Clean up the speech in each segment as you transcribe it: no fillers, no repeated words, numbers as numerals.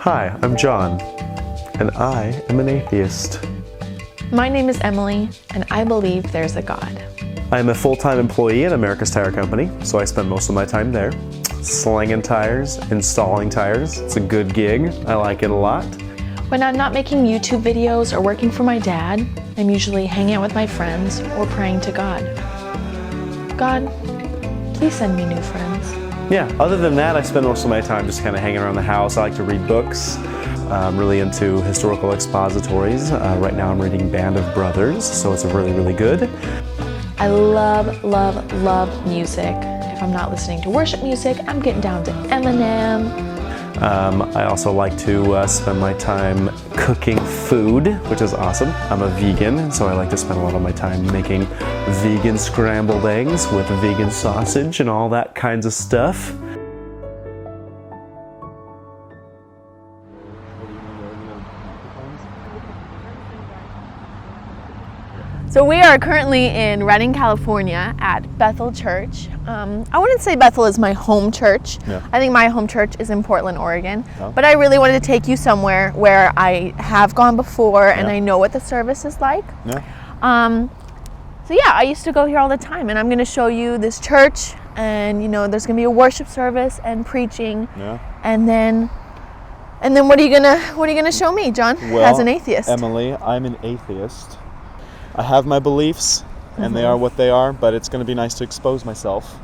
Hi, I'm John, and I am an atheist. My name is Emily, and I believe there's a God. I am a full-time employee at America's Tire Company, so I spend most of my time there, slinging tires, installing tires. It's a good gig. I like it a lot. When I'm not making YouTube videos or working for my dad, I'm usually hanging out with my friends or praying to God. God, please send me new friends. Yeah, other than that, I spend most of my time just kind of hanging around the house. I like to read books. I'm really into historical expositories. Right now I'm reading Band of Brothers, so it's really, really good. I love, love, love music. If I'm not listening to worship music, I'm getting down to Eminem. I also like to spend my time cooking food, which is awesome. I'm a vegan, so I like to spend a lot of my time making vegan scrambled eggs with vegan sausage and all that kinds of stuff. So we are currently in Redding, California at Bethel Church. I wouldn't say Bethel is my home church. Yeah. I think my home church is in Portland, Oregon. Oh. But I really wanted to take you somewhere where I have gone before and Yeah. I know what the service is like. Yeah. So yeah, I used to go here all the time, and I'm going to show you this church, and there's going to be a worship service and preaching. Yeah. And then what are you gonna show me, John, as an atheist? Emily, I'm an atheist. I have my beliefs, and they are what they are, but it's going to be nice to expose myself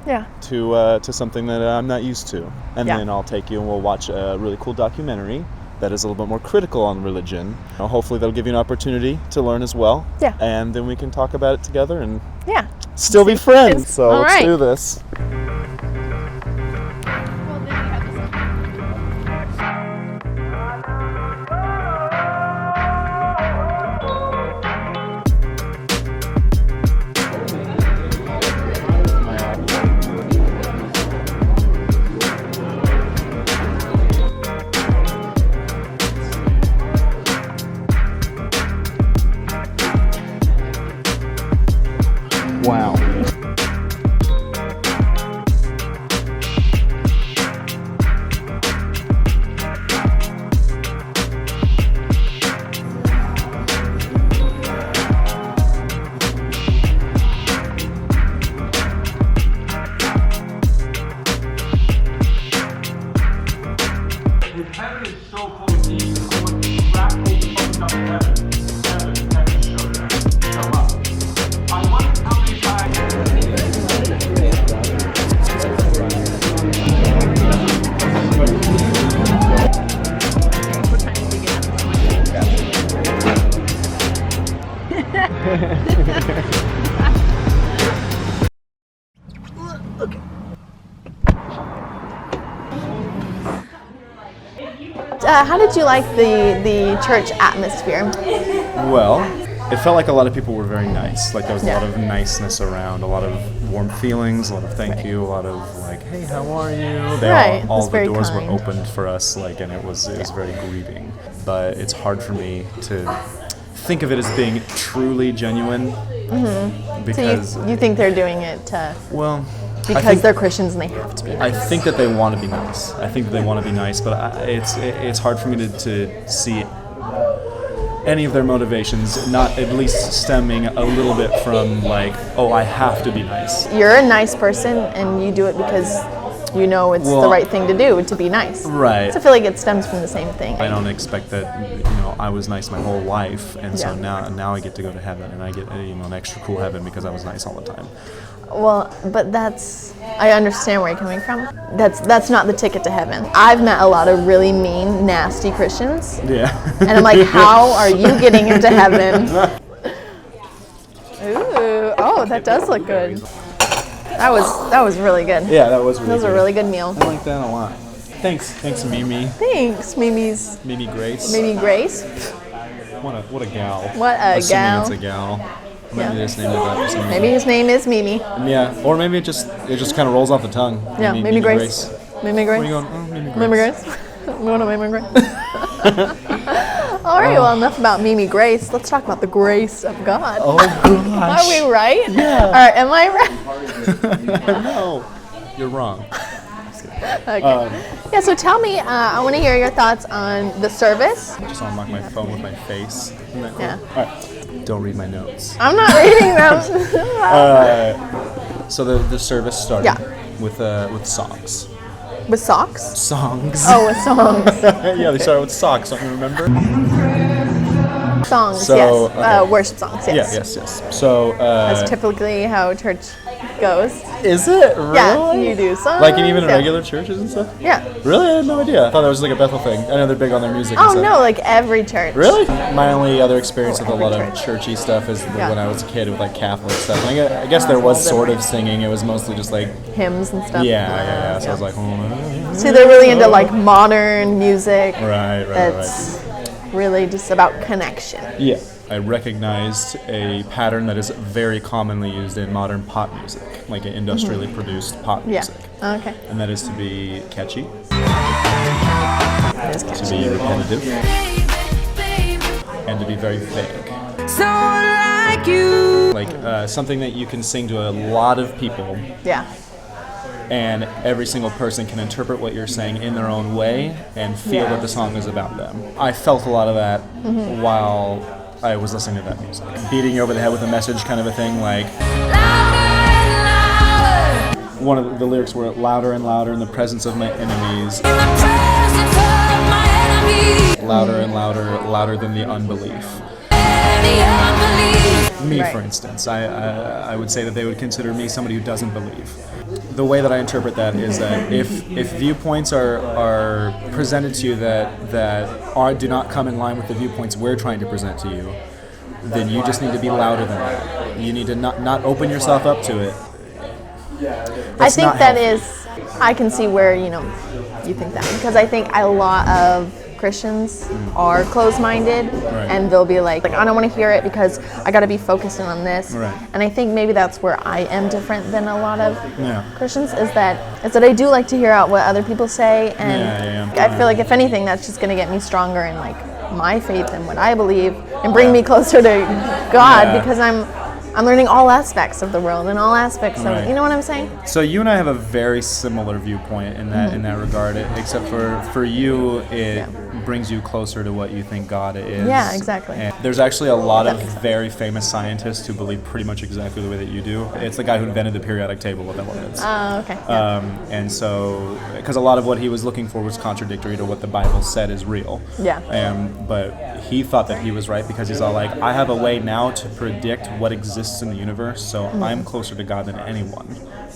to something that I'm not used to. And then I'll take you and we'll watch a really cool documentary that is a little bit more critical on religion. Hopefully that'll give you an opportunity to learn as well. Yeah. And then we can talk about it together and still be friends. So all let's right. do this. Wow. Heaven is so full of needs. I want to wrap the focus on heaven. Heaven, show that. Show up. I wonder how many How did you like the church atmosphere? Well, it felt like a lot of people were very nice. Like there was a lot of niceness around, a lot of warm feelings, a lot of thank you, a lot of like, hey, how are you? All the very doors kind. were opened for us, like, and it was very grieving. But it's hard for me to think of it as being truly genuine because So you think they're doing it to because they're Christians and they have to be nice? I think that they want to be nice. I think that they want to be nice, but it's hard for me to see any of their motivations not at least stemming a little bit from like, oh, I have to be nice. You're a nice person and you do it because you know it's the right thing to do, to be nice. Right. So I feel like it stems from the same thing. I don't expect that, I was nice my whole life, and so now I get to go to heaven, and I get an extra cool heaven because I was nice all the time. Well, but I understand where you're coming from. That's not the ticket to heaven. I've met a lot of really mean, nasty Christians. Yeah. And I'm like, how are you getting into heaven? Ooh, oh, that does look good. That was really good. Yeah, that was really good. That was a really good meal. I like that a lot. Thanks, Mimi. Thanks, Mimi Grace. Mimi Grace. What a gal. What a Assuming gal. it's a gal. Maybe his name is that for some reason. Maybe his name is Mimi. Yeah, or maybe it just kind of rolls off the tongue. Yeah, Mimi Grace. Mimi Grace. Where are you going? Oh, Mimi Grace. Mimi Grace. I'm going to Mimi Grace. All right, well, enough about Mimi Grace. Let's talk about the grace of God. Oh, gosh. Are we right? Yeah. All right, am I right? No, you're wrong. Okay. Yeah, so tell me, I want to hear your thoughts on the service. Just unlock my phone with my face. Isn't that cool? Yeah. All right. Don't read my notes. I'm not reading them. So the service started Yeah. with songs. With socks? Songs. Oh, with songs. Yeah, they started with socks. Don't you remember? Songs, So, yes. okay. Worship songs, yes. Yes. So That's typically how church goes. is it really? Yeah, you do songs. Like even in yeah. regular churches and stuff? Yeah. Really? I had no idea. I thought that was like a Bethel thing. I know they're big on their music. Oh, and stuff. no, like every church. Really? My only other experience with a every lot of church. churchy stuff is Yeah. when I was a kid with like Catholic stuff. And I guess there was sort of singing. It was mostly just like Hymns and stuff. yeah. So I was like, oh, See, they're really into like modern music. right. That's really just about connection. Yeah. I recognized a pattern that is very commonly used in modern pop music, like industrially produced pop Yeah. music. Okay. And that is to be catchy, It is to catchy. be repetitive, and to be very vague. Like something that you can sing to a lot of people, Yeah. and every single person can interpret what you're saying in their own way and feel Yeah. that the song is about them. I felt a lot of that while I was listening to that music. Beating you over the head with a message kind of a thing, like one of the lyrics were louder and louder in the presence of my enemies. Louder and louder, louder than the unbelief. Me, Right. for instance, I would say that they would consider me somebody who doesn't believe. The way that I interpret that is that if viewpoints are presented to you that do not come in line with the viewpoints we're trying to present to you, then you just need to be louder than that. You need to not open yourself up to it. I think not that healthy. is, I can see where, you think that. Because I think a lot of Christians are closed-minded, and they'll be like, I don't want to hear it because I got to be focused in on this. Right. And I think maybe that's where I am different than a lot of Yeah. Christians, is that I do like to hear out what other people say, and Yeah. I feel like if anything, that's just going to get me stronger in like my faith and what I believe, and bring me closer to God, Yeah. because I'm learning all aspects of the world and all aspects of, Right. you know what I'm saying? So you and I have a very similar viewpoint in that regard, except for you, it brings you closer to what you think God is. Yeah, exactly. And there's actually a lot That of makes sense. very famous scientists who believe pretty much exactly the way that you do. It's the guy who invented the periodic table of elements. Oh, okay. Yeah. And so, because a lot of what he was looking for was contradictory to what the Bible said is real. Yeah. But he thought that he was right because he's all like, I have a way now to predict what exists in the universe, so I'm closer to God than anyone.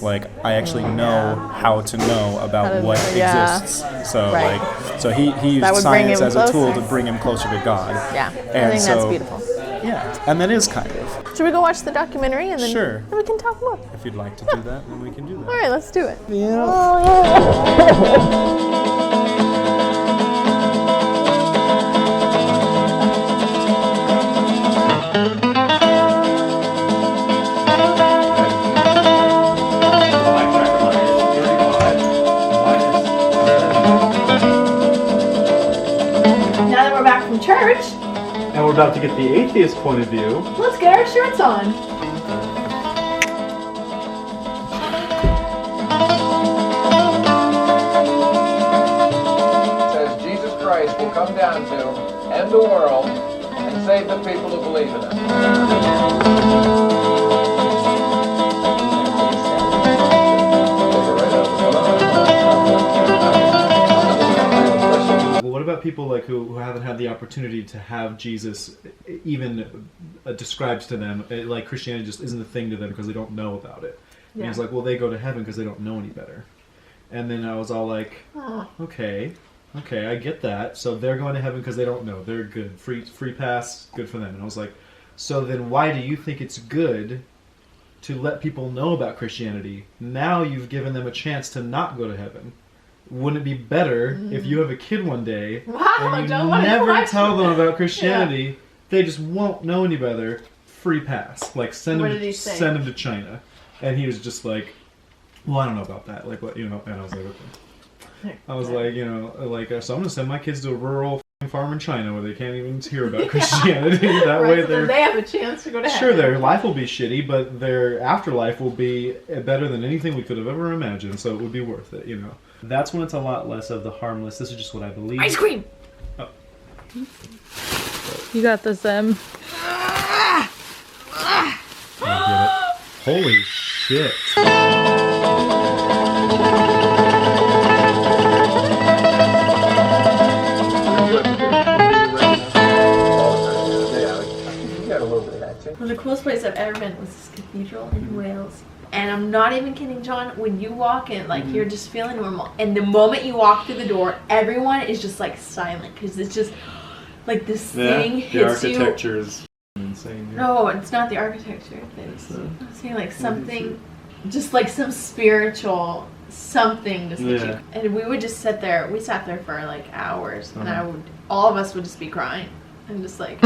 Like, I actually know how to know about what exists. So, Right. so he used That would bring science him as a tool closer. to bring him closer to God. Yeah, And I think so, that's beautiful. Yeah, and that is kind of. Should we go watch the documentary and then, Sure. then we can talk more? If you'd like to do that, then we can do that. All right, let's do it. Now that we're back from church, And we're about to get the atheist point of view. let's get our shirts on. Says Jesus Christ will come down to end the world and save the people who believe in it. Well, what about people like who haven't had the opportunity to have Jesus even described to them? Like Christianity just isn't a thing to them because they don't know about it. And he's like, well, they go to heaven because they don't know any better. And then I was all like, okay, I get that. So they're going to heaven because they don't know. They're good. Free pass, good for them. And I was like, so then why do you think it's good to let people know about Christianity? Now you've given them a chance to not go to heaven. Wouldn't it be better if you have a kid one day and you never tell them about Christianity? They just won't know any better. Free pass. Like send What him did he say? send him to China. And he was just like, well, I don't know about that. Like what, and I was like, okay. I was like, so I'm gonna send my kids to a rural farm in China where they can't even hear about Christianity. That way so they have a chance to go to heaven. Sure, their life will be shitty, but their afterlife will be better than anything we could have ever imagined, so it would be worth it, you know. That's when it's a lot less of the harmless, this is just what I believe. Ice cream! Oh. You got this, Em. I get it. Holy shit. One of the coolest places I've ever been was this cathedral in Wales. And I'm not even kidding, John, when you walk in, like, you're just feeling normal. And the moment you walk through the door, everyone is just, like, silent. Because it's just, like, this thing hits you. The architecture is insane. Yeah. No, it's not the architecture. I'm saying, like, something, just, like, some spiritual something just hit you. And we would just sit there. We sat there for, like, hours. And all of us would just be crying. And just, like...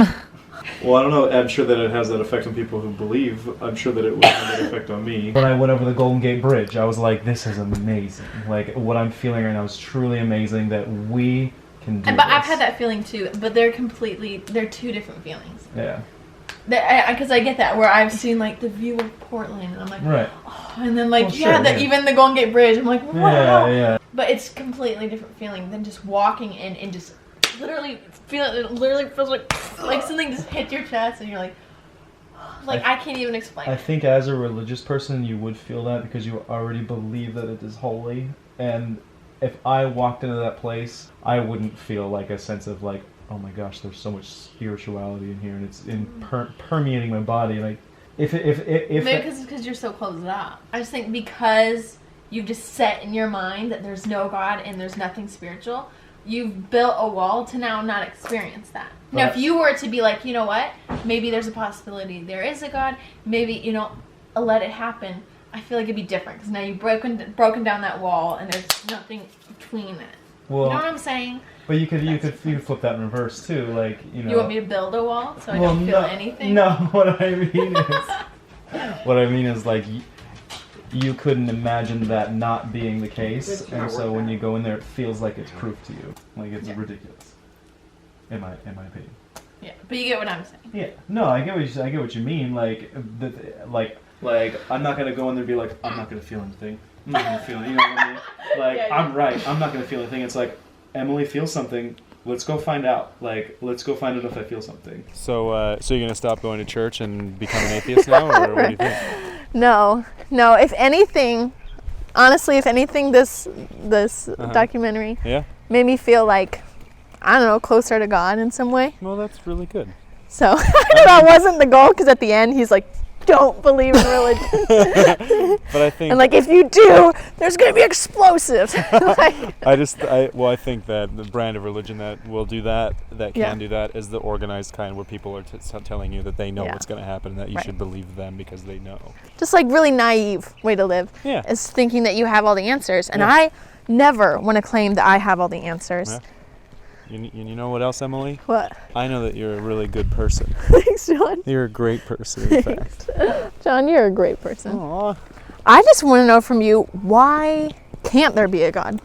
Well, I don't know. I'm sure that it has that effect on people who believe. I'm sure that it would have that effect on me. When I went over the Golden Gate Bridge, I was like, this is amazing. Like, what I'm feeling right now is truly amazing that we can do this. But I've had that feeling too, but they're two different feelings. Yeah. Because I get that, where I've seen, like, the view of Portland, and I'm like, right. Oh, and then, like, even the Golden Gate Bridge, I'm like, wow. Yeah. But it's completely different feeling than just walking in and just... Literally feels like something just hit your chest and you're like I can't even explain I think as a religious person you would feel that because you already believe that it is holy, and if I walked into that place I wouldn't feel like a sense of like, oh my gosh, there's so much spirituality in here and it's permeating my body. Like if maybe because you're so closed up. I just think because you've just set in your mind that there's no God and there's nothing spiritual, you've built a wall to now not experience that. Now, if you were to be like, you know what, maybe there's a possibility there is a God, maybe, you know, let it happen, I feel like it'd be different, because now you've broken down that wall, and there's nothing between it. Well, you know what I'm saying? But you could flip that in reverse, too, like, you know. You want me to build a wall, so I don't feel anything? No, what I mean is, like, you couldn't imagine that not being the case, and so when you go in there, it feels like it's proof to you. Like, it's ridiculous, in my opinion. Yeah, but you get what I'm saying. Yeah, no, I get what you mean. Like, I'm not gonna go in there and be like, I'm not gonna feel anything. I'm not gonna feel it. You know what I mean? Like, I'm right. I'm not gonna feel anything. It's like, Emily feels something. Let's go find out. Like, let's go find out if I feel something. So you're gonna stop going to church and become an atheist now, or what do you think? No. If anything, honestly, this documentary made me feel like, I don't know, closer to God in some way. Well, that's really good. So, I know that wasn't the goal, because at the end, he's like, don't believe in religion. But I think... And like, if you do, there's going to be explosives. I think that the brand of religion that will do that can do that, is the organized kind where people are telling you that they know what's going to happen and that you should believe them because they know. Just like really naive way to live is thinking that you have all the answers. And I never want to claim that I have all the answers. Yeah. You know what else, Emily? What? I know that you're a really good person. Thanks, John. You're a great person, in fact. John, you're a great person. Aww. I just want to know from you, why can't there be a God?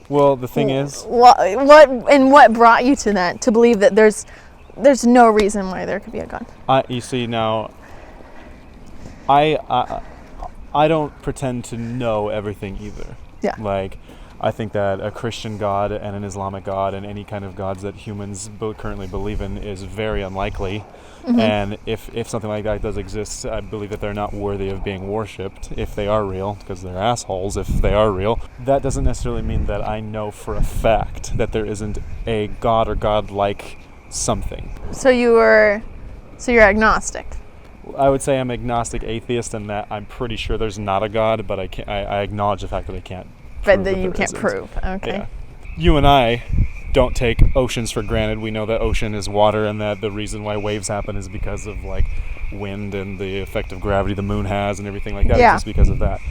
Well, the thing is... What brought you to that, to believe that there's no reason why there could be a God? You see, now, I don't pretend to know everything either. Yeah. Like... I think that a Christian God and an Islamic God and any kind of gods that humans currently believe in is very unlikely. Mm-hmm. And if something like that does exist, I believe that they're not worthy of being worshipped if they are real, because they're assholes if they are real. That doesn't necessarily mean that I know for a fact that there isn't a God or God-like something. So you're agnostic? I would say I'm agnostic atheist in that I'm pretty sure there's not a God, but I acknowledge the fact that I can't. But then you can't prove. Okay. Yeah. You and I don't take oceans for granted. We know that ocean is water, and that the reason why waves happen is because of like wind and the effect of gravity the moon has and everything like that. Yeah. It's just because of that.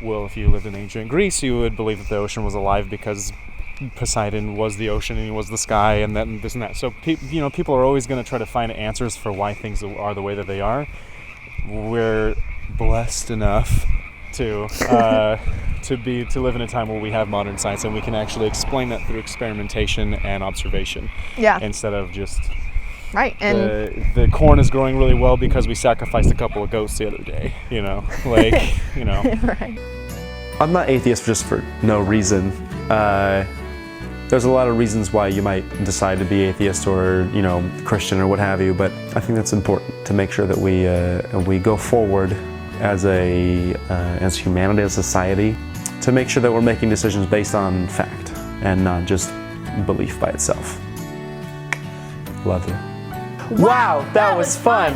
Well, if you lived in ancient Greece, you would believe that the ocean was alive because Poseidon was the ocean and he was the sky and that and this and that. So people are always going to try to find answers for why things are the way that they are. We're blessed enough to to live in a time where we have modern science and we can actually explain that through experimentation and observation. Yeah. Instead of just Right. And the corn is growing really well because we sacrificed a couple of goats the other day. You know, like you know. right. I'm not atheist just for no reason. There's a lot of reasons why you might decide to be atheist or, you know, Christian or what have you, but I think that's important to make sure that we go forward as humanity, as society, to make sure that we're making decisions based on fact and not just belief by itself. Love you. Wow, that was fun!